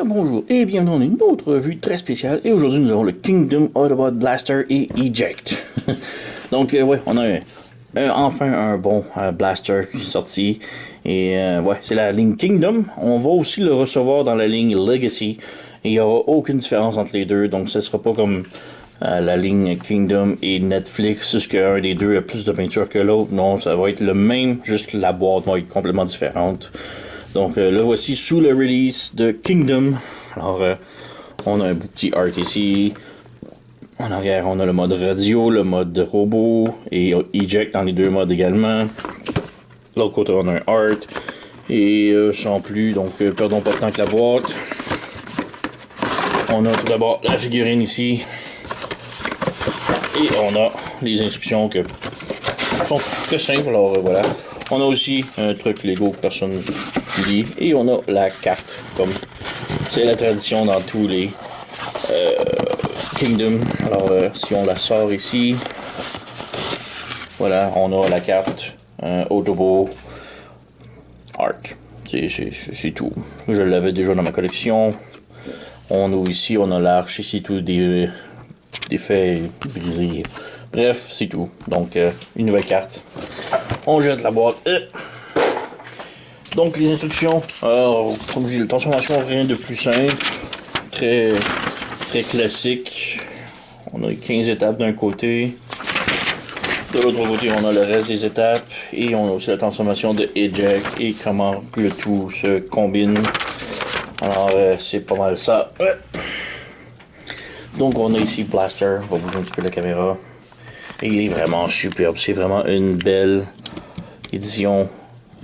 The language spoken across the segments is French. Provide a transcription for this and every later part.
Bonjour et bienvenue dans une autre revue très spéciale. Et aujourd'hui, nous avons le Kingdom Autobot Blaster et Eject. Donc, ouais, on a enfin un bon Blaster qui est sorti. Et ouais, c'est la ligne Kingdom. On va aussi le recevoir dans la ligne Legacy. Et il n'y aura aucune différence entre les deux. Donc, ce ne sera pas comme la ligne Kingdom et Netflix, juste qu'un des deux a plus de peinture que l'autre. Non, ça va être le même, juste la boîte va être complètement différente. Donc le voici sous le release de Kingdom. Alors on a un petit art ici. En arrière on a le mode radio, le mode robot et eject dans les deux modes également. L'autre côté on a un art. Et sans plus, donc perdons pas de temps que la boîte. On a tout d'abord la figurine ici. Et on a les instructions qui sont très simples. Alors voilà. On a aussi un truc Lego que personne lit. Et on a la carte, comme c'est la tradition dans tous les Kingdom. Alors si on la sort ici, voilà, on a la carte Autobot Art. C'est tout. Je l'avais déjà dans ma collection. On ouvre ici, on a l'arche ici, tout des faits brisés. Bref, c'est tout. Donc, une nouvelle carte. On jette la boîte. Donc, les instructions. Comme je dis, la transformation, rien de plus simple. Très classique. On a 15 étapes d'un côté. De l'autre côté, on a le reste des étapes. Et on a aussi la transformation de Eject et comment le tout se combine. Alors, c'est pas mal ça. Donc, on a ici Blaster. On va bouger un petit peu la caméra. Et il est vraiment superbe. C'est vraiment une belle édition.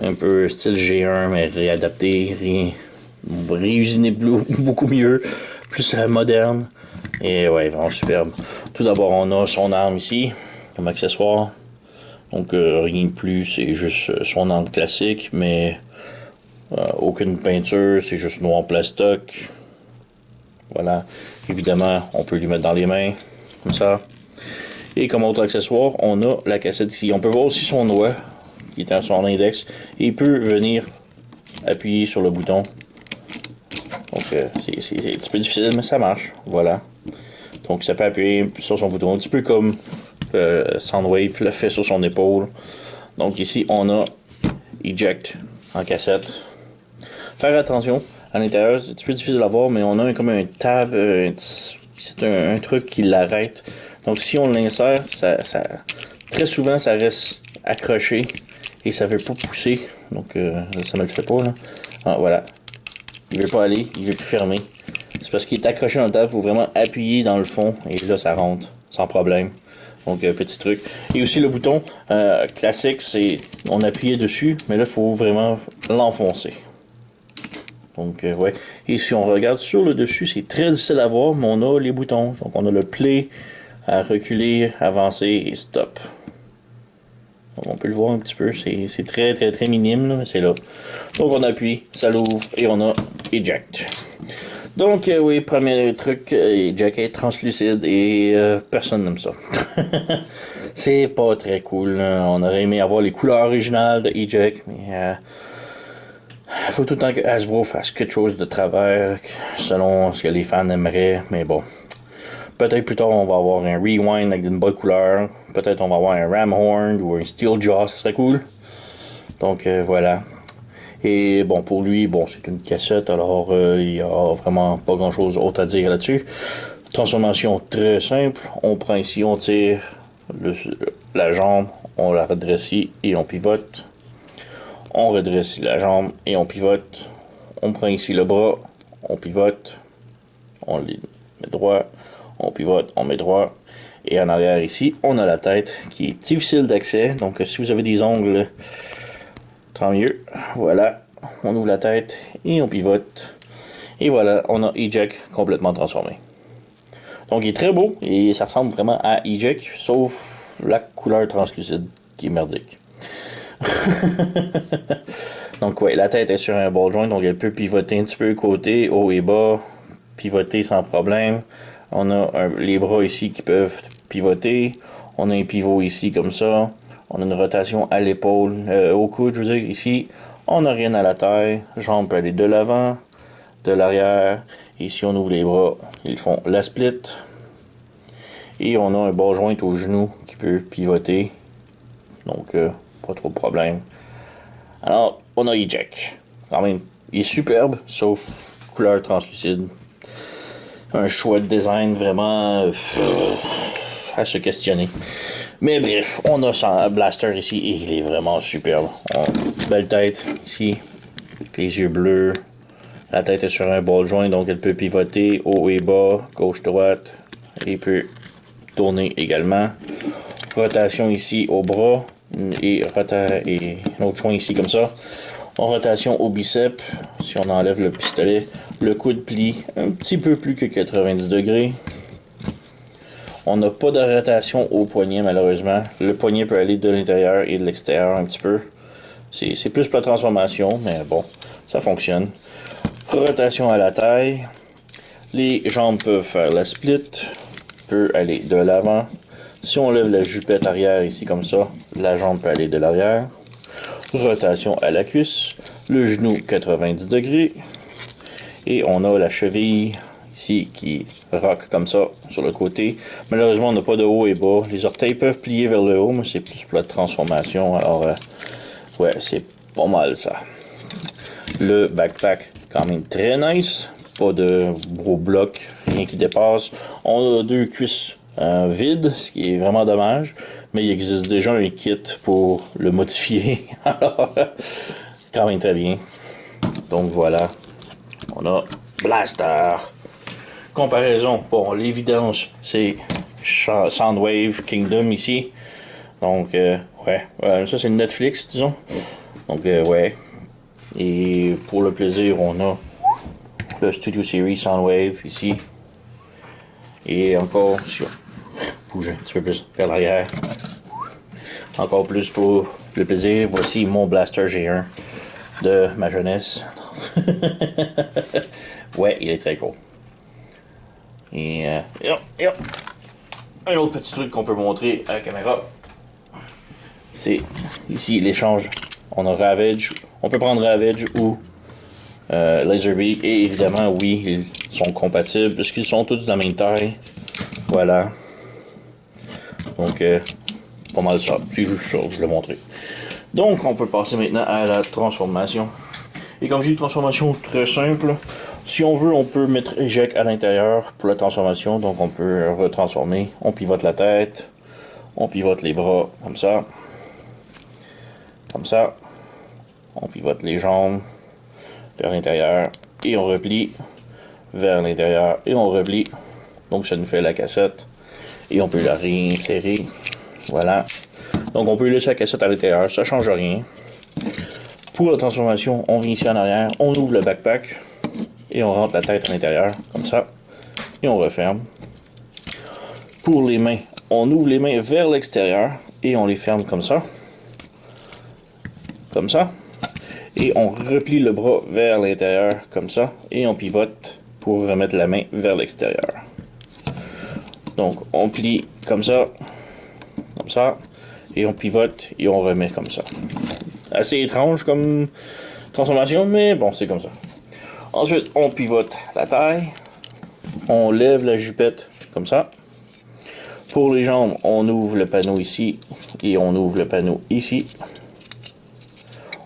Un peu style G1, mais réadapté. Réusiné beaucoup mieux. Plus moderne. Et ouais, vraiment superbe. Tout d'abord, on a son arme ici. Comme accessoire. Donc, rien de plus. C'est juste son arme classique. Mais aucune peinture. C'est juste noir plastoc. Voilà. Évidemment, on peut lui mettre dans les mains. Comme ça. Et comme autre accessoire, on a la cassette ici. On peut voir aussi son doigt, qui est à son index. Et il peut venir appuyer sur le bouton. Donc, c'est un petit peu difficile, mais ça marche. Voilà. Donc, ça peut appuyer sur son bouton. Un petit peu comme Soundwave le fait sur son épaule. Donc, ici, on a Eject en cassette. Faire attention. À l'intérieur, c'est un petit peu difficile à voir, mais on a comme un tab. C'est un truc qui l'arrête. Donc si on l'insère, très souvent ça reste accroché et ça veut pas pousser. Donc ça ne le fait pas là. Ah, voilà. Il veut pas aller, il veut plus fermer. C'est parce qu'il est accroché dans le table, il faut vraiment appuyer dans le fond et là ça rentre sans problème. Donc petit truc. Et aussi le bouton classique, c'est on appuyait dessus, mais là il faut vraiment l'enfoncer. Donc ouais. Et si on regarde sur le dessus, c'est très difficile à voir, mais on a les boutons. Donc on a le play, à reculer, avancer et stop. Donc on peut le voir un petit peu, c'est très minime, là, mais c'est là. Donc on appuie, ça l'ouvre et on a Eject. Donc oui, premier truc, Eject est translucide et personne n'aime ça. C'est pas très cool. Là. On aurait aimé avoir les couleurs originales de Eject, mais faut tout le temps que Hasbro fasse quelque chose de travers selon ce que les fans aimeraient, mais bon. Peut-être plus tard on va avoir un Rewind avec une bonne couleur. Peut-être on va avoir un Ramhorn ou un Steel Jaw, ça serait cool. Donc voilà. Et bon, pour lui, bon, c'est une cassette, alors il n'y a vraiment pas grand chose d'autre à dire là-dessus. Transformation très simple. On prend ici, on tire la jambe, on la redresse ici et on pivote. On redresse la jambe et on pivote. On prend ici le bras, on pivote. On les met droit. On pivote, on met droit. Et en arrière ici, on a la tête qui est difficile d'accès. Donc si vous avez des ongles, tant mieux. Voilà, on ouvre la tête et on pivote. Et voilà, on a Eject complètement transformé. Donc il est très beau et ça ressemble vraiment à Eject, sauf la couleur translucide qui est merdique. Donc ouais, la tête est sur un ball joint, donc elle peut pivoter un petit peu côté, haut et bas, pivoter sans problème. On a les bras ici qui peuvent pivoter. On a un pivot ici comme ça. On a une rotation à l'épaule, au coude, je veux dire. Ici, on n'a rien à la taille. Jambe peut aller de l'avant, de l'arrière. Et si on ouvre les bras, ils font la split. Et on a un bas joint au genou qui peut pivoter. Donc, pas trop de problème. Alors, on a eject. Quand même, il est superbe, sauf couleur translucide. Un choix de design vraiment à se questionner. Mais bref, on a son blaster ici et il est vraiment superbe. Belle tête ici, avec les yeux bleus. La tête est sur un ball joint, donc elle peut pivoter haut et bas, gauche-droite. Et peut tourner également. Rotation ici au bras et un autre joint ici comme ça. En rotation au bicep, si on enlève le pistolet, le coude plie un petit peu plus que 90 degrés. On n'a pas de rotation au poignet malheureusement. Le poignet peut aller de l'intérieur et de l'extérieur un petit peu. C'est plus pour la transformation, mais bon, ça fonctionne. Rotation à la taille. Les jambes peuvent faire la split. Peut aller de l'avant. Si on lève la jupette arrière ici comme ça, la jambe peut aller de l'arrière. Rotation à la cuisse. Le genou 90 degrés. Et on a la cheville ici qui rock comme ça sur le côté. Malheureusement, on n'a pas de haut et bas. Les orteils peuvent plier vers le haut, mais c'est plus pour la transformation. Alors, ouais, c'est pas mal ça. Le backpack, quand même très nice. Pas de gros blocs, rien qui dépasse. On a deux cuisses vides, ce qui est vraiment dommage. Mais il existe déjà un kit pour le modifier. Alors, quand même très bien. Donc voilà. On a Blaster. Comparaison, bon, l'évidence, c'est Soundwave Kingdom ici. Donc, ouais, ça c'est Netflix, disons. Donc, ouais. Et pour le plaisir, on a le Studio Series Soundwave ici. Et encore, si on bouge un petit peu plus vers l'arrière. Encore plus pour le plaisir, voici mon Blaster G1 de ma jeunesse. Ouais, il est très gros. Et un autre petit truc qu'on peut montrer à la caméra, c'est ici l'échange. On a Ravage, on peut prendre Ravage ou Laserbeak, et évidemment, oui, ils sont compatibles puisqu'ils sont tous de la même taille. Voilà. Donc, pas mal ça. C'est juste ça, je l'ai montré. Donc, on peut passer maintenant à la transformation. Et comme j'ai une transformation très simple, si on veut, on peut mettre éject à l'intérieur pour la transformation. Donc, on peut retransformer. On pivote la tête. On pivote les bras, comme ça. Comme ça. On pivote les jambes vers l'intérieur. Et on replie vers l'intérieur. Et on replie. Donc, ça nous fait la cassette. Et on peut la réinsérer. Voilà. Donc, on peut laisser la cassette à l'intérieur. Ça ne change rien. Pour la transformation, on vient ici en arrière. On ouvre le backpack. Et on rentre la tête à l'intérieur. Comme ça. Et on referme. Pour les mains, on ouvre les mains vers l'extérieur. Et on les ferme comme ça. Comme ça. Et on replie le bras vers l'intérieur. Comme ça. Et on pivote pour remettre la main vers l'extérieur. Donc, on plie comme ça. Comme ça. Et on pivote et on remet comme ça. Assez étrange comme transformation, mais bon, c'est comme ça. Ensuite, on pivote la taille. On lève la jupette comme ça. Pour les jambes, on ouvre le panneau ici. Et on ouvre le panneau ici.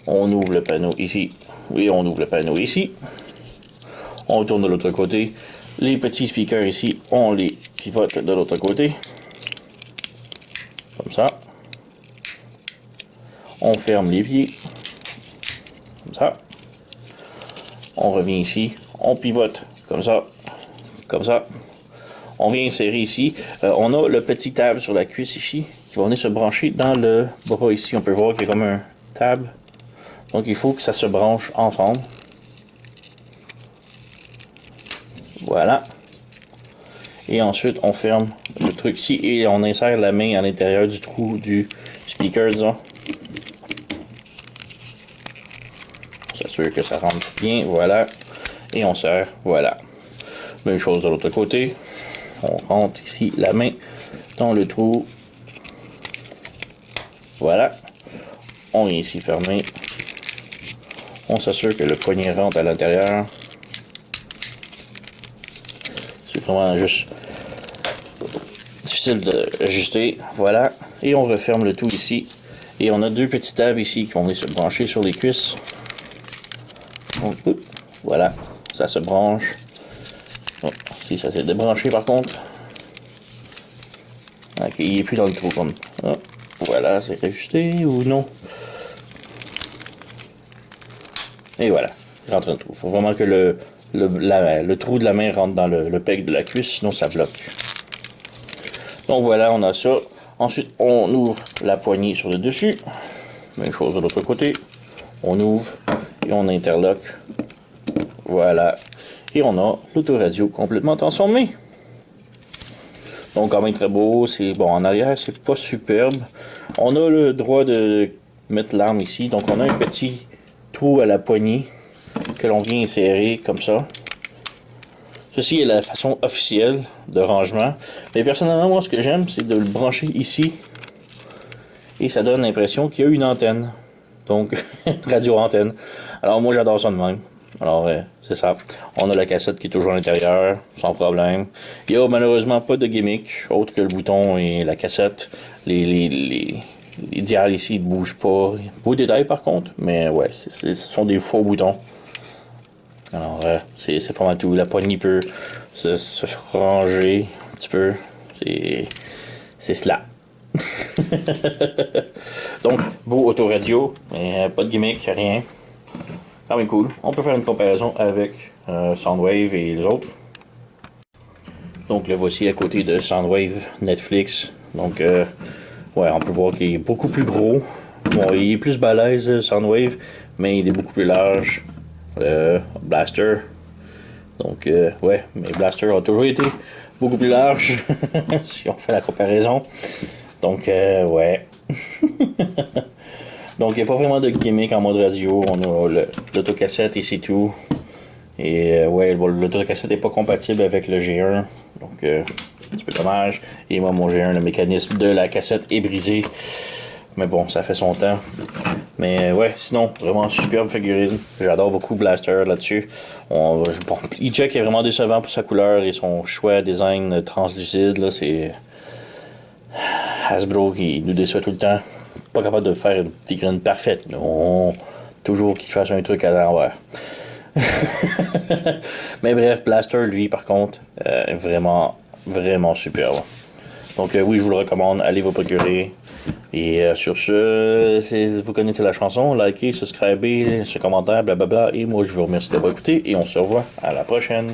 On ouvre le panneau ici. Et on ouvre le panneau ici. On tourne de l'autre côté. Les petits speakers ici, on les pivote de l'autre côté. Comme ça. On ferme les pieds. Comme ça. On revient ici. On pivote comme ça. Comme ça. On vient insérer ici. On a le petit tab sur la cuisse ici qui va venir se brancher dans le bras ici. On peut voir qu'il y a comme un tab. Donc il faut que ça se branche ensemble. Voilà. Et ensuite, on ferme le truc ici et on insère la main à l'intérieur du trou du speaker, disons. On s'assure que ça rentre bien, voilà. Et on serre, voilà. Même chose de l'autre côté. On rentre ici la main dans le trou. Voilà. On vient ici fermer. On s'assure que le poignet rentre à l'intérieur. c'est vraiment juste difficile d'ajuster. Voilà. Et on referme le tout ici. Et on a deux petits tables ici qui vont venir se brancher sur les cuisses. Donc, voilà, ça se branche. Oh, si ça s'est débranché par contre. Ok, il est plus dans le trou comme. Oh, voilà, c'est réajusté ou non. Et voilà, il rentre dans le trou. Il faut vraiment que le trou de la main rentre dans le peg de la cuisse, sinon ça bloque. Donc voilà, on a ça. Ensuite, on ouvre la poignée sur le dessus. Même chose de l'autre côté. On ouvre et on interloque. Voilà. Et on a l'autoradio complètement transformé. Donc quand même très beau. C'est bon, en arrière, c'est pas superbe. On a le droit de mettre l'arme ici. Donc on a un petit trou à la poignée que l'on vient insérer comme ça. Ceci est la façon officielle de rangement. Mais personnellement, moi, ce que j'aime, c'est de le brancher ici. Et ça donne l'impression qu'il y a une antenne. Donc, radio-antenne. Alors, moi, j'adore ça de même. Alors, c'est ça. On a la cassette qui est toujours à l'intérieur, sans problème. Il n'y a malheureusement pas de gimmick, autre que le bouton et la cassette. Les dials ici ne bougent pas. Beau détail, par contre. Mais ouais, ce sont des faux boutons. Alors, c'est pas mal tout. La poignée peut se ranger un petit peu. C'est cela. Donc, beau autoradio, mais pas de gimmick, rien. Quand même cool. On peut faire une comparaison avec Soundwave et les autres. Donc, le voici à côté de Soundwave Netflix. Donc, ouais, on peut voir qu'il est beaucoup plus gros. Bon, il est plus balèze, Soundwave, mais il est beaucoup plus large. Blaster. Donc, ouais, mais Blaster a toujours été beaucoup plus large si on fait la comparaison. Donc, ouais. Donc, il n'y a pas vraiment de gimmick en mode radio. On a l'autocassette et c'est tout. Et, ouais, l'autocassette n'est pas compatible avec le G1. Donc, c'est un petit peu dommage. Et moi, mon G1, le mécanisme de la cassette est brisé. Mais bon, ça fait son temps. Mais ouais, sinon, vraiment superbe figurine. J'adore beaucoup Blaster là-dessus. Bon, E-Check est vraiment décevant pour sa couleur et son choix design translucide. Là, c'est Hasbro qui nous déçoit tout le temps. Pas capable de faire une figurine parfaite. Non, toujours qu'il fasse un truc à l'envers. Mais bref, Blaster, lui, par contre, est vraiment, vraiment superbe. Donc oui, je vous le recommande, allez vous procurer. Et sur ce, vous connaissez la chanson, likez, subscribez, ce commentaire, blablabla. Et moi, je vous remercie d'avoir écouté et on se revoit à la prochaine.